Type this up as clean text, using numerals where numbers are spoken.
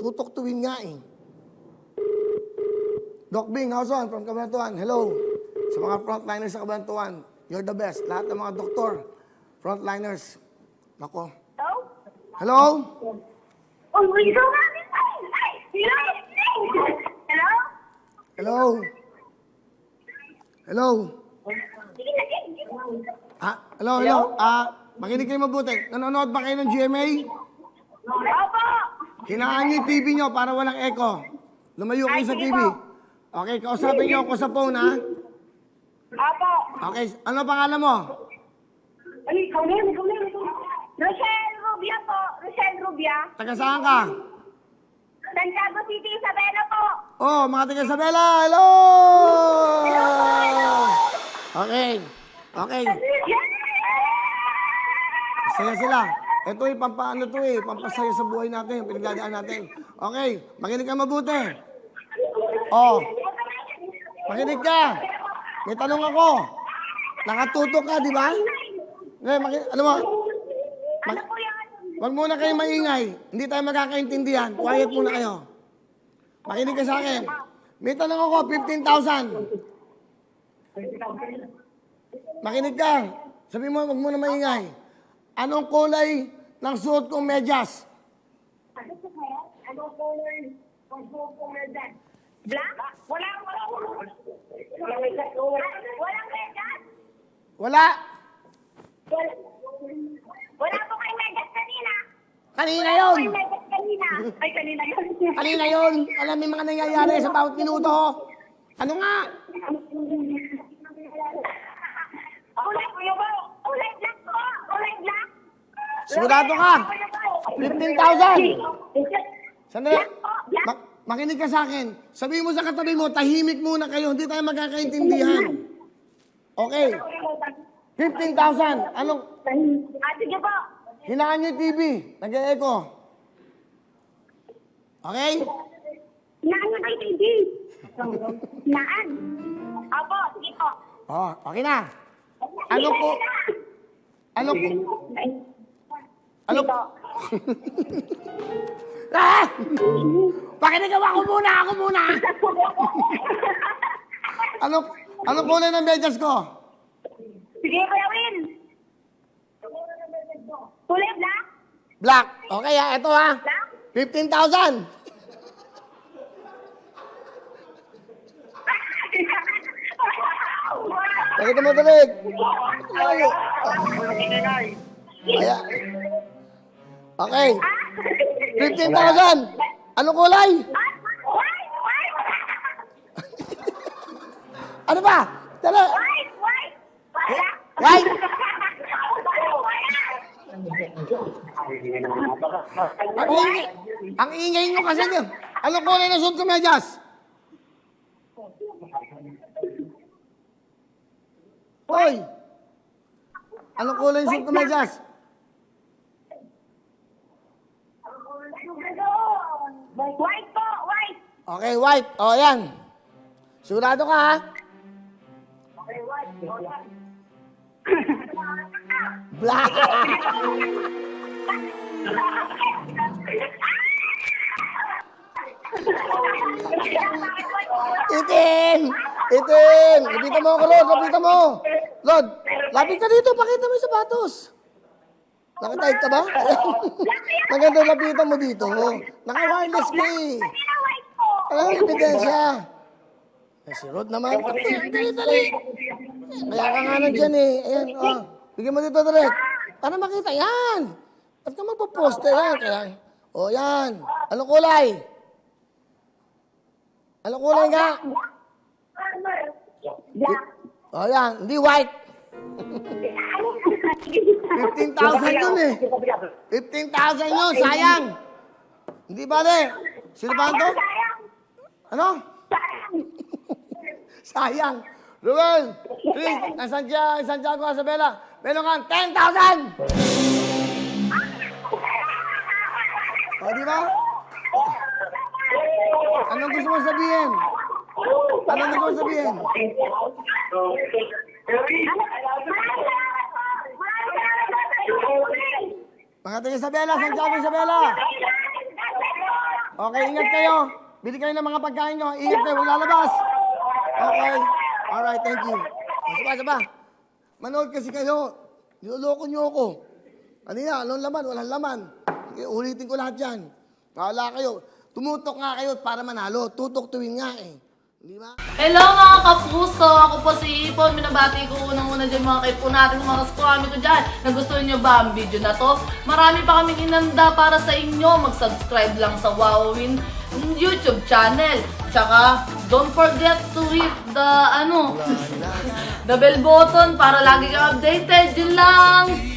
Tutuktuin nga eh. Doc Bing, Hauson from Cabanatuan. Hello. Sa mga frontliners sa Cabanatuan, you're the best. Lahat ng mga doktor, frontliners. Nako. Hello? Hello? Oh, we don't have it. Hello? Hello? Hello? Hello? Hello, hello. Makinig kayo mabuti. Nanonood ba kayo ng GMA? Opo! Hinaan niyo yung TV niyo para walang echo. Lumayo kayo sa sige TV. po. Okay, kausapin niyo ako sa phone, ha? Opo! Okay, ano pangalan mo? Ay, ikaw na. Rochelle Rubia po. Rochelle Rubia. Taga saan ka? Santiago City, Isabela po. Oh, mga taga Isabela, hello! Okay, okay. Saya sila. Ito yung pampaano to eh, pampasaya sa buhay natin, pinagdadaan natin. Okay, makinig ka mabuti. Oh, makinig ka. May tanong ako. Nakatutok ka, di ba? Ngayon, ano mo? Ano po yan? Wag muna kayo maingay. Hindi tayo magkakaintindihan. Quiet muna kayo. Makinig ka sa akin. May tanong ako, 15,000. Makinig ka. Sabi mo, wag muna maingay. Anong kulay ng suot kong medyas? Anong color ng suot kong medyas? Black? Walang medyas. Walang medyas? Wala. Wala po kayong medyas kanina. Kanina yun. May medyas kanina. Ay, kanina yun. Kanina yun. Alam mo yung mga nangyayari sa bawat minuto. Ano nga? Kulay ko yun po. Kulay black po. Kulay black. Sigurado ka. 15,000. Sandali. Makinig ka sa akin. Sabihin mo sa katabi mo, tahimik muna kayo. Hindi tayo magkakaintindihan. Okay. 15,000. Anong? Sige po. Hinaan niyo yung TV. Nag-e-echo. Okay? Naan na kayo, baby. Naan. Opo, sige po. Oh, okay na. Ano po? Ano po? Ano po? Ah! Pakinigawa ko muna! Ako muna! Ano kulay ng medyas ko? Sige, Kuya Will. Kulay black? Black. Okay ha, ito ha. Black? 15,000. Pakita mo tulig. Layo. Ayan. Okay. 15,000. Ano kulay? Ano ba? Tala. White. Ang ingay nyo kasi nyo. Ano kulay na suot ko medyas? Hoy! Anong kulay yung suot ko medyas? White po, white. Okay, white. O, yan. Sigurado ka, ha? Okay, white. Black. Itim! Itim! Lapitan mo ako, Lord. Lapitan mo. Lord, lapit ka dito. Pakita mo yung sapatos. Nakatahid ka ba? Maganda lapitan mo dito. Naka-wireless ka eh. Alam ang ebidensya. Si Rod naman. Dali. Kaya ka nga nandyan eh. Ayan, oh. Bigyan mo dito direct. Para makita. Yan. Ba't ka magpo-poster yan? Kaya, oh, yan. Anong kulay? Anong kulay nga? Oh, yan. Hindi white. 15,000 yun eh. 15,000 yun. Sayang. Hindi ba ne? Sino ba ito? Ano? Sayang. Ruel, Chris, Santiago, Isabela, meron kang 10,000! O, di ba? Anong gusto mo sabihin? Anong gusto mo sabihin? Mga taga Isabela, Santiago, Isabela. Okay, ingat kayo. Bili kayo ng mga pagkain nyo. Ingat kayo, huwag lalabas. Okay. Alright, thank you. Saba. Manood kasi kayo. Niloloko nyo ako. Kanina, anong laman? Walang laman. Sige, ulitin ko lahat yan. Wala kayo. Tumutok nga kayo para manalo. Tutok tuwing nga eh. Hindi ba? Hello mga kapuso! Ako po si Ipon. Minabati ko unang-una dyan mga kaipo natin, mga squammy ko dyan. Nagustuhan nyo ba ang video na to? Marami pa kaming inanda para sa inyo. Mag-subscribe lang sa Wowin YouTube channel. Tsaka, don't forget to hit the, the bell button para lagi kang updated. Yun lang!